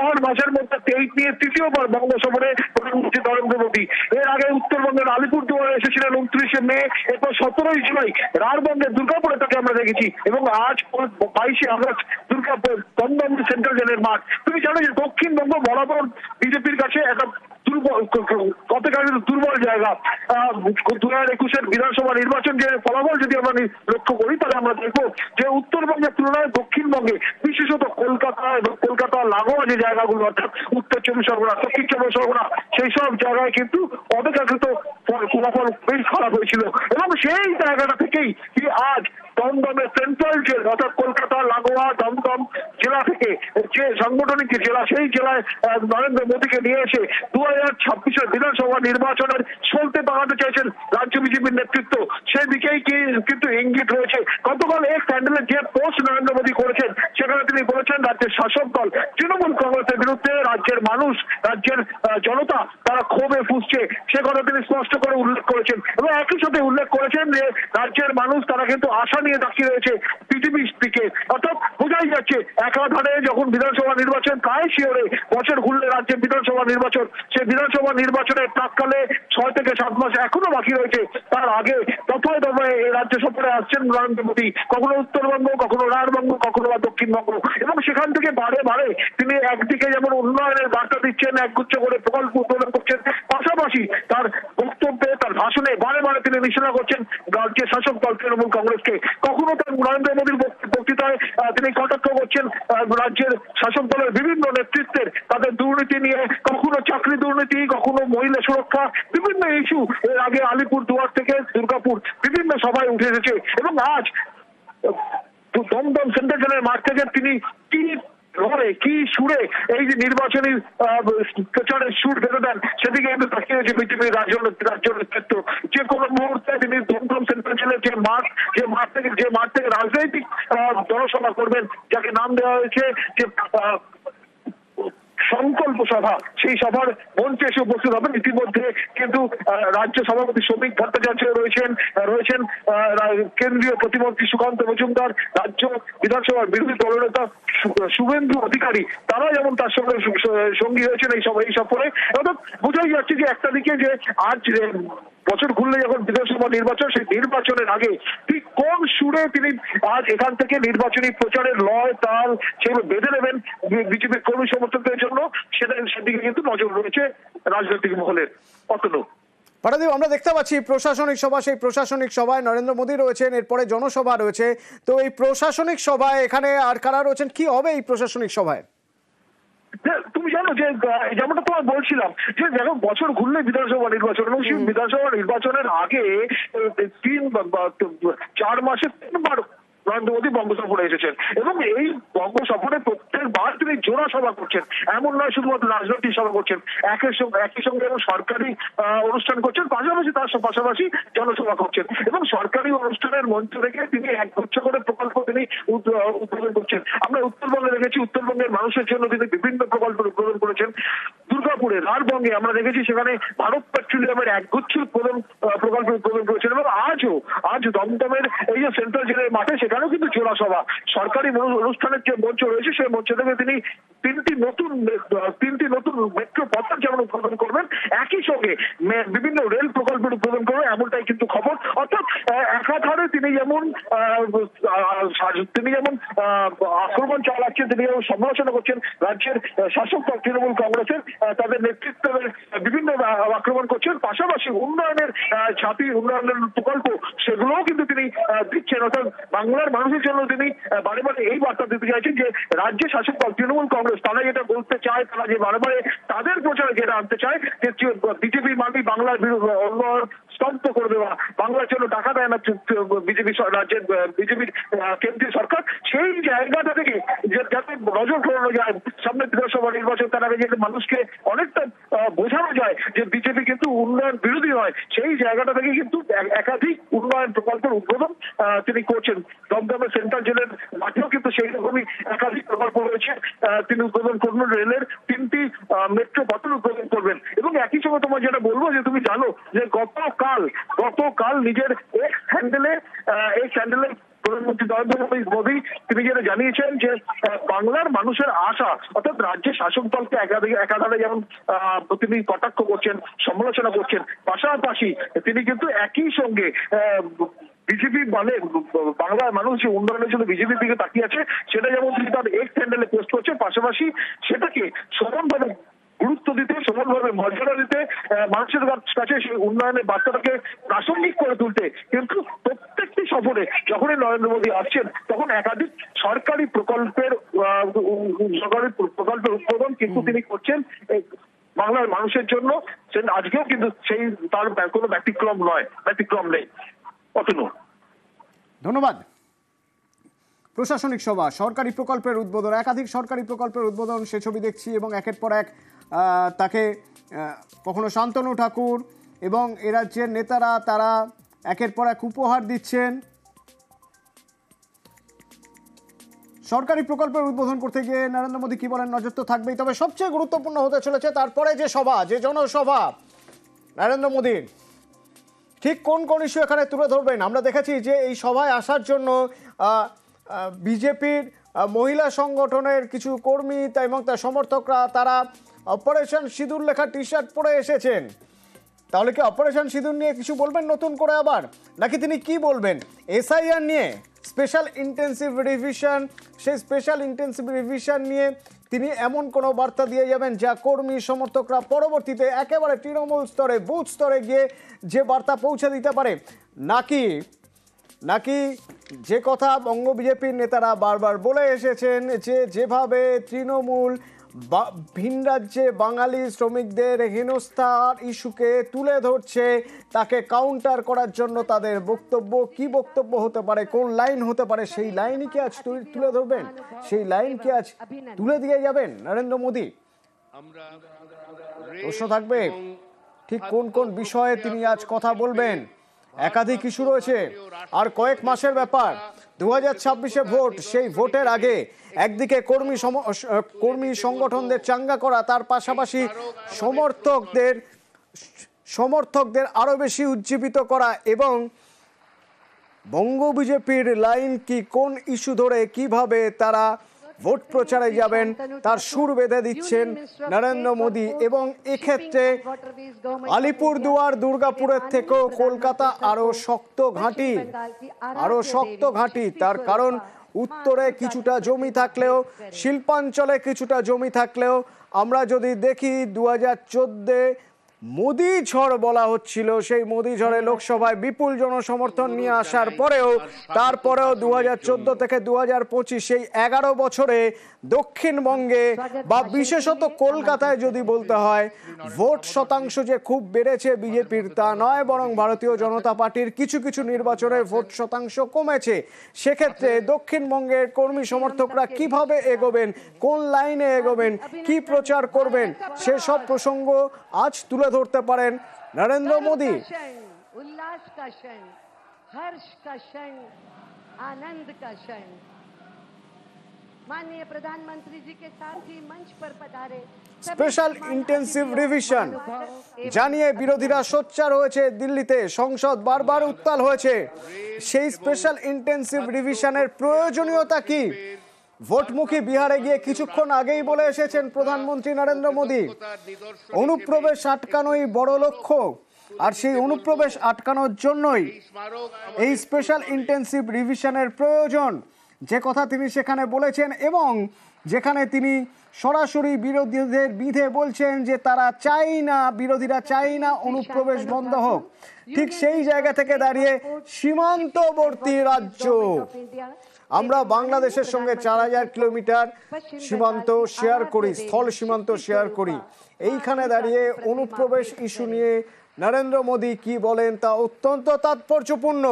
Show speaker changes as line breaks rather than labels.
4 মাসের মধ্যে এই নিয়ে তৃতীয়বার বঙ্গ সফরে প্রধানমন্ত্রী নরেন্দ্র মোদী। এর আগে উত্তরবঙ্গের আলিপুরদুয়ারে এসেছিলেন 29শে মে, এরপর 17ই জুলাই রাঢ়বঙ্গের দুর্গাপুরে তাকে আমরা দেখেছি, এবং আজ 22শে আগস্ট দুর্গাপুর দমদম সেন্ট্রাল জেলের মাঠ। তুমি জানো যে দক্ষিণবঙ্গ বরাবর বিজেপির কাছে একটা দুর্বল জায়গা। 2021-এর বিধানসভা নির্বাচন যে ফলাফল যদি আমরা লক্ষ্য করি, তাহলে আমরা দেখবো যে উত্তরবঙ্গের তুলনায় দক্ষিণবঙ্গে, বিশেষত কলকাতা এবং কলকাতা লাগোয়া যে জায়গাগুলো, অর্থাৎ উত্তর 24 পরগনা, দক্ষিণ 24 পরগনা, সেই সব জায়গায় কিন্তু অপেক্ষাকৃত ফলাফল বেশ খারাপ হয়েছিল। এবং সেই জায়গাটা থেকেই কি আজ দমদমের সেন্ট্রাল জেল, অর্থাৎ কলকাতা লাগোয়া দমদম জেলা থেকে যে সাংগঠনিক জেলা, সেই জেলায় নরেন্দ্র মোদীকে নিয়ে এসে 2026-এর বিধানসভা নির্বাচনের সলতে পাকাতে চাইছেন রাজ্য বিজেপির নেতৃত্ব। সেদিকেই কিন্তু ইঙ্গিত রয়েছে। গতকাল এক স্যান্ডেলের যে পোস্ট নরেন্দ্র মোদী করেছেন, সেখানে তিনি বলেছেন রাজ্যের শাসক দল তৃণমূল কংগ্রেসের বিরুদ্ধে রাজ্যের মানুষ, রাজ্যের জনতা তারা ক্ষোভে ফুঁসছে, সে কথা তিনি স্পষ্ট করে উল্লেখ করেছেন। এবং একই সাথে উল্লেখ করেছেন যে রাজ্যের মানুষ তারা কিন্তু আশা নিয়ে তাকিয়ে রয়েছে বিজেপির দিকে। অর্থাৎ বোঝাই যাচ্ছে একাধারে যখন বিধানসভা নির্বাচন প্রায় শিওরে, বছর ঘুরলে রাজ্যের বিধানসভা নির্বাচন, সেই বিধানসভা নির্বাচনের প্রাককালে 6 থেকে 7 মাস এখনো বাকি রয়েছে। তার আগে দফায় দফায় এই রাজ্য সফরে আসছেন নরেন্দ্র মোদী, কখনো উত্তরবঙ্গ, কখনো রাঢ়বঙ্গ, কখনো বা দক্ষিণবঙ্গ। এবং সেখান থেকে বারে বারে তিনি একদিকে যেমন উন্নয়নের বার্তা দিচ্ছেন, একগুচ্ছ করে প্রকল্প উদ্বোধন করছেন, পাশাপাশি তার বক্তব্যে, তার ভাষণে বারে বারে তিনি নিশানা করছেন রাজ্যের শাসক দল তৃণমূল কংগ্রেসকে। কখনো তার নরেন্দ্র মোদীর বক্তৃতায় তিনি কটাক্ষ করছেন রাজ্যের শাসক দলের বিভিন্ন নেতৃত্বের, তাদের দুর্নীতি নিয়ে, কখনো চাকরি দুর্নীতি, কখনো মহিলা সুরক্ষা, বিভিন্ন ইস্যু এর আগে আলিপুর দুয়ার থেকে দুর্গাপুর বিভিন্ন সভায় উঠে এসেছে। এবং আজ দমদম সেন্ট্রাল জেলের মাঠ থেকে তিনি কি সুরে এই যে নির্বাচনী প্রচারের সুর বেঁধে দেন, সেদিকে কিন্তু তাকিয়ে রয়েছে বিজেপির রাজ্য নেতৃত্ব। যে কোনো মুহূর্তে তিনি দমদম সেন্ট্রাল জেলের যে মাঠ থেকে রাজনৈতিক জনসভা করবেন, যাকে নাম দেওয়া হয়েছে যে সংকল্প সভা, সেই সভার মঞ্চে এসে উপস্থিত হবেন। ইতিমধ্যে কিন্তু রাজ্য সভাপতি শ্রমিক ভট্টাচার্য রয়েছেন কেন্দ্রীয় প্রতিমন্ত্রী সুকান্ত মজুমদার, রাজ্য বিধানসভার বিরোধী দলনেতা শুভেন্দু অধিকারী, তারা যেমন তার সঙ্গে সঙ্গী হয়েছেন এই সফরে। অর্থাৎ বোঝাই যাচ্ছে যে একটা দিকে যে আজ বছর ঘুরলে যখন বিধানসভা নির্বাচন, সেই নির্বাচনের আগে ঠিক কোন সুরে তিনি আজ এখান থেকে নির্বাচনী প্রচারের লয় তাল সেগুলো বেঁধে নেবেন বিজেপির কর্মী সমর্থকদের জন্য, সেদিকে কিন্তু নজর রয়েছে রাজনৈতিক মহলের। অতনু
পাঠাদেব, আমরা দেখতে পাচ্ছি প্রশাসনিক সভা, সেই প্রশাসনিক সভায় নরেন্দ্র মোদী রয়েছেন, এরপরে জনসভা রয়েছে। তো এই প্রশাসনিক সভায় এখানে আর কারা রয়েছেন, কি হবে এই প্রশাসনিক সভায়?
তুমি জানো যে যেমনটা তোমার বলছিলাম যে যখন বছর ঘুরলে বিধানসভা নির্বাচন, এবং সেই বিধানসভা নির্বাচনের আগে 4 মাসে 3বার নরেন্দ্র মোদী বঙ্গ সফরে এসেছেন। এবং এই বঙ্গ সফরে প্রত্যেকবার তিনি জোড়া সভা করছেন, এমন নয় শুধুমাত্র রাজনৈতিক সভা করছেন, একই সঙ্গে এবং সরকারি অনুষ্ঠান করছেন, পাশাপাশি জনসভা করছেন। এবং সরকারি অনুষ্ঠানের মঞ্চ থেকে তিনি একগুচ্ছ করে প্রকল্প তিনি উদ্বোধন করছেন। আমরা উত্তরবঙ্গে দেখেছি, উত্তরবঙ্গের মানুষের জন্য তিনি বিভিন্ন প্রকল্প উদ্বোধন করেছেন। দুর্গাপুরে, রাঢ়বঙ্গে আমরা দেখেছি সেখানে ভারত পেট্রোলিয়ামের একগুচ্ছ প্রকল্প উদ্বোধন করেছেন। এবং আজ দমদমের এই যে সেন্ট্রাল জেলের মাঠে, সেখানেও কিন্তু জোড়া সভা, সরকারি অনুষ্ঠানের যে মঞ্চ রয়েছে, সেই মঞ্চ থেকে তিনি তিনটি নতুন মেট্রো পথের যেমন উদ্বোধন করবেন, একই সঙ্গে বিভিন্ন রেল প্রকল্পের উদ্বোধন করবেন, এমনটাই কিন্তু খবর। অর্থাৎ একাধারে তিনি যেমন আক্রমণ চালাচ্ছেন, তিনি যেমন সমালোচনা করছেন রাজ্যের শাসক দল তৃণমূল কংগ্রেসের, তাদের নেতৃত্বের বিভিন্ন আক্রমণ করছেন, পাশাপাশি উন্নয়নের ছাতি, উন্নয়নের প্রকল্প, সেগুলোও কিন্তু তিনি দিচ্ছেন। অর্থাৎ বাংলার মানুষের জন্য তিনি বারে বারে এই বার্তা দিতে চাইছেন যে রাজ্যের শাসক দল তৃণমূল কংগ্রেস তারা যেটা বলতে চায়, তারা যে বারে বারে তাদের প্রচারে যেটা আনতে চায় যে বিজেপি মানে বাংলার উন্নয়ন স্তব্ধ করে দেওয়া, বাংলার জন্য টাকা দেয় না বিজেপি রাজ্যের বিজেপির কেন্দ্রীয় সরকার, সেই জায়গাটা থেকে যাতে নজর ঘোরানো যায় সামনে বিধানসভা নির্বাচন, তার আগে যাতে মানুষকে অনেকটা বোঝানো যায় যে বিজেপি কিন্তু উন্নয়ন বিরোধী হয়, সেই জায়গাটা থেকে কিন্তু একাধিক উন্নয়ন প্রকল্পের উদ্বোধন তিনি করছেন। দমদমের সেন্ট্রাল জেলের মাঠেও কিন্তু সেই রকমই একাধিক প্রকল্প রয়েছে, তিনি উদ্বোধন করবেন। রেলের 3টি মেট্রো পথের উদ্বোধন করবেন। এবং একই সঙ্গে তোমার যেটা বলবো যে তুমি জানো যে গতকাল নিজের এক্স হ্যান্ডেলে প্রধানমন্ত্রী নরেন্দ্র মোদী তিনি যেটা জানিয়েছেন যে বাংলার মানুষের আশা, অর্থাৎ রাজ্যের শাসক দলকে একাধারে যেমন তিনি কটাক্ষ করছেন, সমালোচনা করছেন, পাশাপাশি তিনি কিন্তু একই সঙ্গে বিজেপি মানে বাংলার মানুষ যে উন্নয়নের জন্য বিজেপির দিকে তাকিয়ে আছে সেটা যেমন তিনি তার এক্স হ্যান্ডেলে পোস্ট করছেন, পাশাপাশি সেটাকে সমানভাবে গুরুত্ব দিতে, সমানভাবে মর্যাদা দিতে, মানুষের কাছে সেই উন্নয়নের বার্তাটাকে প্রাসঙ্গিক করে তুলতে। কিন্তু প্রত্যেকটি সফরে যখনই নরেন্দ্র মোদী আসছেন তখন একাধিক সরকারি প্রকল্পের উদ্বোধন কিন্তু তিনি করছেন বাংলার মানুষের জন্য। আজকেও কিন্তু সেই তার কোনো ব্যতিক্রম নেই। অতনু,
ধন্যবাদ। প্রশাসনিক সভা, সরকারি প্রকল্পের উদ্বোধন, একাধিক সরকারি প্রকল্পের উদ্বোধন, সে ছবি দেখছি এবং একের পর এক তাকে কখনো শান্তনু ঠাকুর এবং এ রাজ্যের নেতারা তারা একের পর এক উপহার দিচ্ছেন। সরকারি প্রকল্পের উদ্বোধন করতে গিয়ে নরেন্দ্র মোদী কি বলেন নজর তো থাকবেই, তবে সবচেয়ে গুরুত্বপূর্ণ হতে চলেছে তারপরে যে সভা, যে জনসভা নরেন্দ্র মোদীর, ঠিক কোন কোন ইস্যু এখানে তুলে ধরবেন। আমরা দেখেছি যে এই সভায় আসার জন্য বিজেপির মহিলা সংগঠনের কিছু কর্মী এবং তার সমর্থকরা তারা অপারেশন সিঁদুর লেখা টি শার্ট পরে এসেছেন। তাহলে কি অপারেশন সিঁদুর নিয়ে কিছু বলবেন নতুন করে আবার, নাকি তিনি কি বলবেন এসআইআর নিয়ে, স্পেশাল ইন্টেন্সিভ রিভিশন, সেই স্পেশাল ইন্টেন্সিভ রিভিশন নিয়ে তিনি এমন কোনো বার্তা দিয়ে যাবেন যা কর্মী সমর্থকরা পরবর্তীতে একেবারে তৃণমূল স্তরে, বুথ স্তরে গিয়ে যে বার্তা পৌঁছে দিতে পারে, নাকি যে কথা বঙ্গ বিজেপির নেতারা বারবার বলে এসেছেন যে যেভাবে তৃণমূল ভিন রাজ্যে বাঙালি শ্রমিকদের হেনস্থার ইস্যুকে তুলে ধরছে, তাকে কাউন্টার করার জন্য তাদের বক্তব্য, কি বক্তব্য হতে পারে, কোন লাইন হতে পারে, সেই লাইনই কি আজ তুলে ধরবেন, সেই লাইন কি আজ তুলে দিয়ে যাবেন নরেন্দ্র মোদী? প্রশ্ন থাকবে ঠিক কোন কোন বিষয়ে তিনি আজ কথা বলবেন। একাধিক ইস্যু রয়েছে, আর কয়েক মাসের ব্যাপার, 2026-এ ভোট। সেই ভোটের আগে একদিকে কর্মী সংগঠনদের চাঙ্গা করা, তার পাশাপাশি সমর্থকদের আরো বেশি উজ্জীবিত করা, এবং বঙ্গ বিজেপির লাইন কি, কোন ইস্যু ধরে কিভাবে তারা ভোট প্রচারে যাবেন তার সুর বেঁধে দিচ্ছেন নরেন্দ্র মোদী। এবং এক্ষেত্রে আলিপুরদুয়ার, দুর্গাপুরের থেকেও কলকাতা আরো শক্ত ঘাঁটি, তার কারণ উত্তরে কিছুটা জমি থাকলেও, শিল্পাঞ্চলে কিছুটা জমি থাকলেও, আমরা যদি দেখি 2014 মোদি ঝড় বলা হচ্ছিল, সেই মোদি ঝড়ে লোকসভায় বিপুল জনসমর্থন নিয়ে আসার পরেও, তারপরেও 2014 থেকে 2025 সেই 11 বছরে দক্ষিণবঙ্গে বা বিশেষত কলকাতায় যদি বলতে হয়, ভোট শতাংশ যে খুব বেড়েছে বিজেপির তা নয়, বরং ভারতীয় জনতা পার্টির কিছু কিছু নির্বাচনে ভোট শতাংশ কমেছে। সেক্ষেত্রে দক্ষিণবঙ্গের কর্মী সমর্থকরা কিভাবে এগোবেন, কোন লাইনে এগোবেন, কি প্রচার করবেন, সেসব প্রসঙ্গ আজ তুলে ধরতে পারেন নরেন্দ্র মোদী।
उल्लास का क्षण, हर्ष का क्षण, आनंद का क्षण। माननीय प्रधानमंत्री जी के साथ ही मंच पर पधारे
স্পেশাল ইন্টেন্সিভ রিভিশন জানিয়ে বিরোধীরা সোচ্চার হয়েছে দিল্লিতে, সংসদ বারবার উত্তাল হয়েছে। সেই স্পেশাল ইন্টেন্সিভ রিভিশনের প্রয়োজনীয়তা কি, ভোটমুখী বিহারে গিয়ে কিছুক্ষণ আগেই বলে এসেছেন প্রধানমন্ত্রী নরেন্দ্র মোদী। অনুপ্রবেশ আটকানোই বড় লক্ষ্য, আর সেই অনুপ্রবেশ আটকানোর জন্যই এই স্পেশাল ইন্টেন্সিভ রিভিশনের প্রয়োজন, যে কথা তিনি সেখানে বলেছেন। এবং যেখানে তিনি সরাসরি বিরোধীদের বিধে বলছেন যে বিরোধীরা চাই না অনুপ্রবেশ বন্ধ হোক, ঠিক সেই জায়গা থেকে দাঁড়িয়ে সীমান্তবর্তী রাজ্য, আমরা বাংলাদেশের সঙ্গে 4000 কিলোমিটার সীমান্ত শেয়ার করি, স্থল সীমান্ত শেয়ার করি, এইখানে দাঁড়িয়ে অনুপ্রবেশ ইস্যু নিয়ে নরেন্দ্র মোদী কি বলেন তা অত্যন্ত তাৎপর্যপূর্ণ।